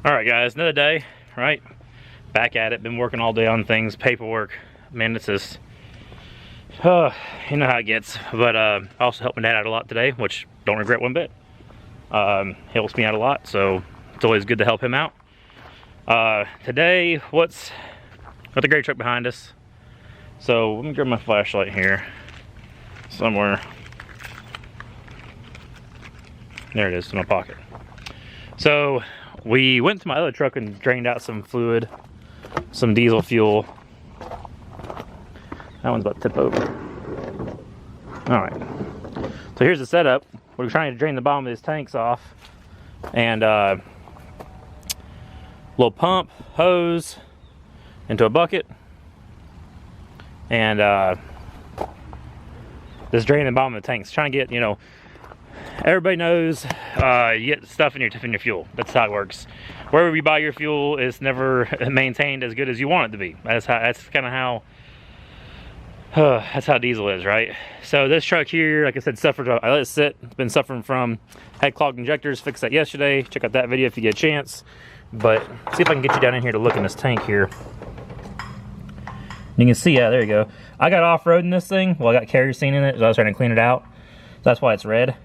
Alright guys, another day, right? Back at it, been working all day on things, paperwork. Man, it's just, you know how it gets. But I also helped my dad out a lot today, which don't regret one bit. Helps me out a lot, so it's always good to help him out. Today, got the great truck behind us. So let me grab my flashlight here, somewhere. There it is, in my pocket. So we went to my other truck and drained out some fluid, some diesel fuel. That one's about to tip over. All right. So here's the setup. We're trying to drain the bottom of these tanks off, and little pump, hose into a bucket, and just draining the bottom of the tanks. Trying to get, you know, everybody knows you get stuff in your fuel. That's how it works. Wherever you buy your fuel is never maintained as good as you want it to be. That's kind of how that's how diesel is, right? So this truck here, like I said, I let it sit. It's been suffering from head clogged injectors. Fixed that yesterday. Check out that video if you get a chance. But see if I can get you down in here to look in this tank here. You can see, yeah, there you go. I got off-roading this thing. Well, I got kerosene in it, so I was trying to clean it out. So that's why it's red.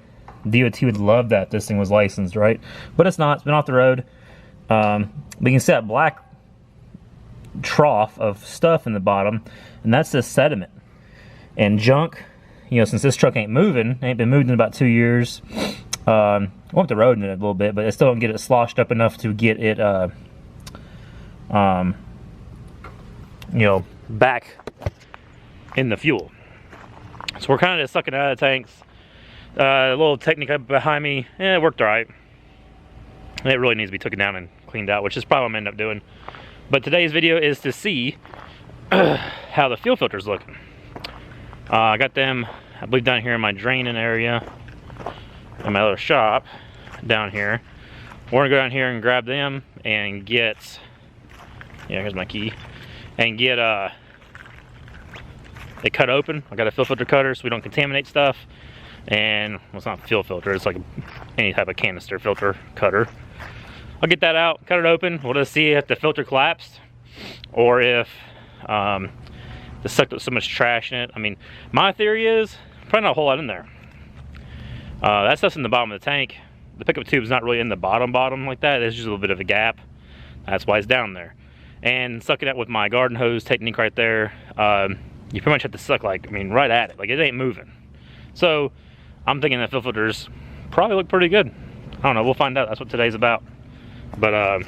DOT would love that this thing was licensed, right? But it's not. It's been off the road. We can see that black trough of stuff in the bottom, and that's just sediment and junk. You know, since this truck ain't been moved in about 2 years. Went up the road in it a little bit, but I still don't get it sloshed up enough to get it, you know, back in the fuel. So we're kind of just sucking it out of the tanks. A little technique up behind me, it worked all right. It really needs to be taken down and cleaned out, which is probably what I'm gonna end up doing. But today's video is to see how the fuel filter's looking. I got them, I believe, down here in my draining area in my little shop down here. We're gonna go down here and grab them and get, yeah, here's my key, and get they cut open. I got a fuel filter cutter so we don't contaminate stuff. And well, it's not a fuel filter, it's like any type of canister filter cutter. I'll get that out, cut it open. We'll just see if the filter collapsed or if the sucked up so much trash in it. I mean, my theory is probably not a whole lot in there. That stuff's in the bottom of the tank. The pickup tube's not really in the bottom like that. There's just a little bit of a gap. That's why it's down there. And sucking it with my garden hose technique right there, you pretty much have to suck, like, I mean, right at it. Like, it ain't moving. So I'm thinking the fuel filters probably look pretty good. I don't know, we'll find out. That's what today's about. But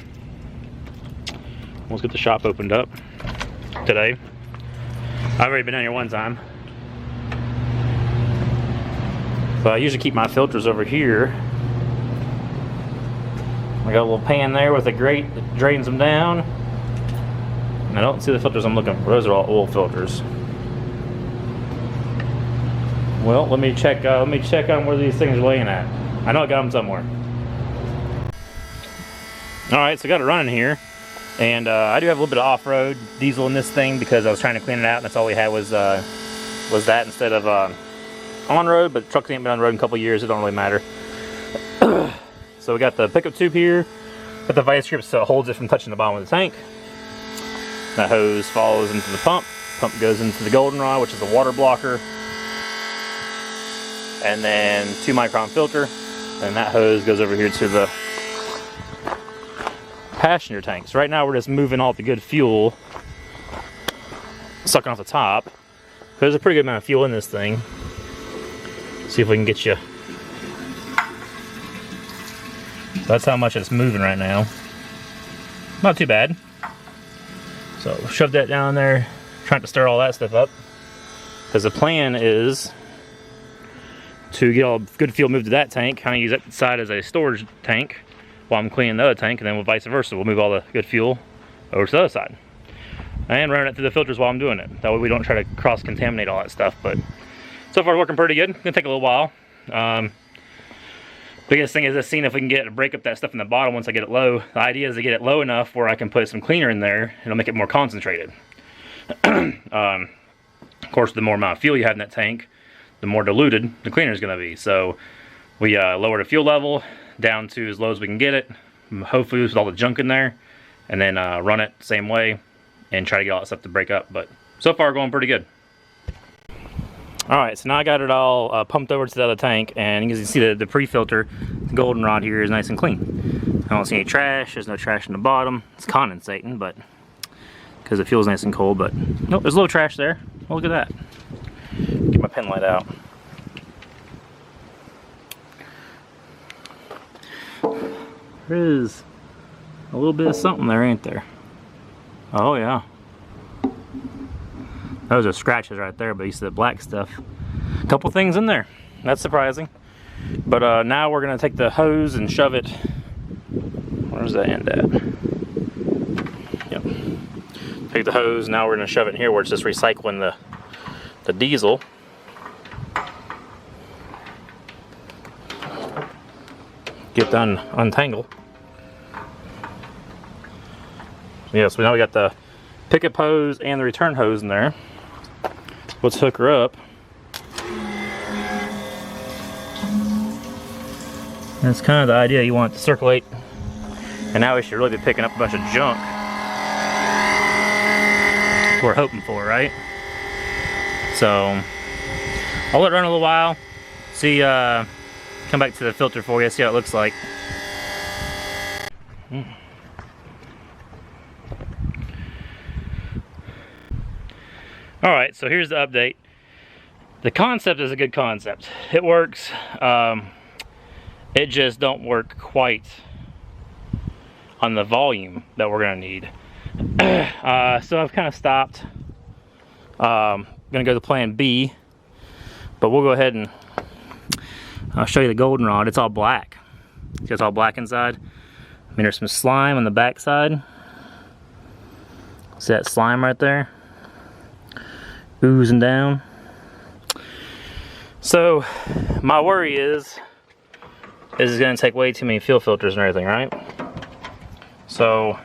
let's get the shop opened up today. I've already been down here one time. So I usually keep my filters over here. I got a little pan there with a grate that drains them down. And I don't see the filters I'm looking for. Those are all oil filters. Well, let me check on where these things are laying at. I know I got them somewhere. All right, so I got it running here. And I do have a little bit of off-road diesel in this thing because I was trying to clean it out and that's all we had was that instead of on-road, but trucks ain't been on the road in a couple years, it don't really matter. So we got the pickup tube here, got the vice grip so it holds it from touching the bottom of the tank. That hose follows into the pump. Pump goes into the goldenrod, which is the water blocker. And then 2-micron filter. And that hose goes over here to the passenger tanks. Right now we're just moving all the good fuel, sucking off the top. There's a pretty good amount of fuel in this thing. See if we can get you. That's how much it's moving right now. Not too bad. So shove that down there, trying to stir all that stuff up. Because the plan is to get all good fuel moved to that tank, kind of use that side as a storage tank while I'm cleaning the other tank, and then we'll vice versa. We'll move all the good fuel over to the other side. And run it through the filters while I'm doing it. That way we don't try to cross-contaminate all that stuff. But so far working pretty good. It's gonna take a little while. Biggest thing is just seeing if we can break up that stuff in the bottom once I get it low. The idea is to get it low enough where I can put some cleaner in there and it'll make it more concentrated. Of course, the more amount of fuel you have in that tank, the more diluted the cleaner is going to be. So we lower the fuel level down to as low as we can get it, hopefully with all the junk in there, and then run it the same way and try to get all that stuff to break up. But so far going pretty good. Alright, so now I got it all pumped over to the other tank, and you can see the pre-filter, the goldenrod here is nice and clean. I don't see any trash, there's no trash in the bottom. It's condensating, but because it feels nice and cold, but nope, there's a little trash there. Oh, look at that. Get my pen light out. There is a little bit of something there, ain't there? Oh yeah. Those are scratches right there, but you see the black stuff. A couple things in there. That's surprising. But now we're gonna take the hose and shove it. Where's that end at? Yep. Take the hose, now we're gonna shove it in here where it's just recycling the diesel. Get done untangle. Yeah, so now we got the pickup hose and the return hose in there. Let's hook her up. That's kind of the idea. You want it to circulate, and now we should really be picking up a bunch of junk. That's what we're hoping for, right? So I'll let it run a little while. See, come back to the filter for you. See how it looks like. Alright, so here's the update. The concept is a good concept. It works. It just don't work quite on the volume that we're gonna need. So I've kind of stopped. Gonna go to plan B, but we'll go ahead and I'll show you the goldenrod. It's all black. It's all black inside. I mean, there's some slime on the back side. See that slime right there? Oozing down. So my worry is this is going to take way too many fuel filters and everything, right? So,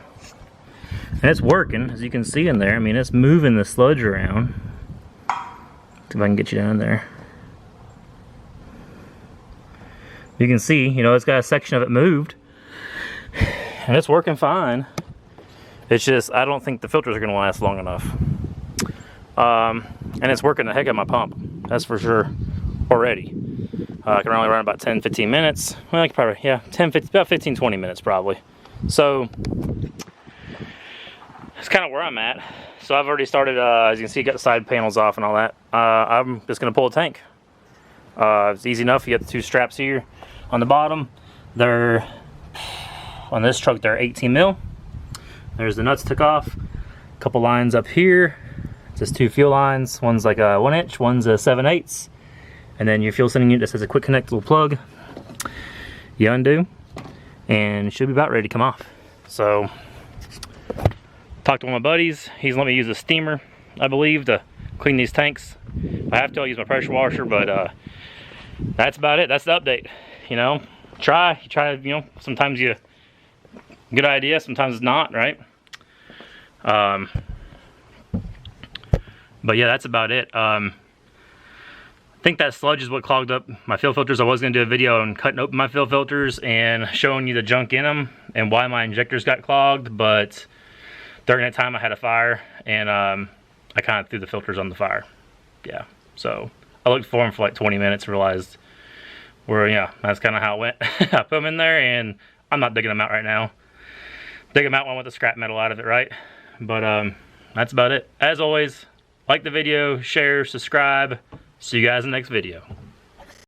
and it's working, as you can see in there. I mean, it's moving the sludge around. See if I can get you down there. You can see, you know, it's got a section of it moved, and it's working fine. It's just, I don't think the filters are going to last long enough. And it's working the heck out of my pump, that's for sure, already. I can only run about 10-15 minutes. Well, I could probably, yeah, 10-15, about 15-20 minutes probably. So that's kind of where I'm at. So I've already started, as you can see, got the side panels off and all that. I'm just gonna pull a tank. It's easy enough. You got the two straps here on the bottom. They're, on this truck, they're 18 mil. There's the nuts took off. A couple lines up here. Just two fuel lines. One's like a 1 inch, one's a 7/8. And then your fuel sending unit just has a quick connect little plug. You undo, and it should be about ready to come off. So, talked to one of my buddies. He's let me use a steamer, I believe, to clean these tanks. If I have to, I'll use my pressure washer, but that's about it. That's the update. You know, try, you know, sometimes you, good idea, sometimes it's not, right? But yeah, that's about it. I think that sludge is what clogged up my fuel filters. I was going to do a video on cutting open my fuel filters and showing you the junk in them and why my injectors got clogged, but during that time I had a fire, and I kind of threw the filters on the fire. Yeah, so I looked for them for like 20 minutes, realized yeah, that's kind of how it went. I put them in there, and I'm not digging them out right now. Dig them out one with the scrap metal out of it, right? But that's about it. As always, like the video, share, subscribe. See you guys in the next video.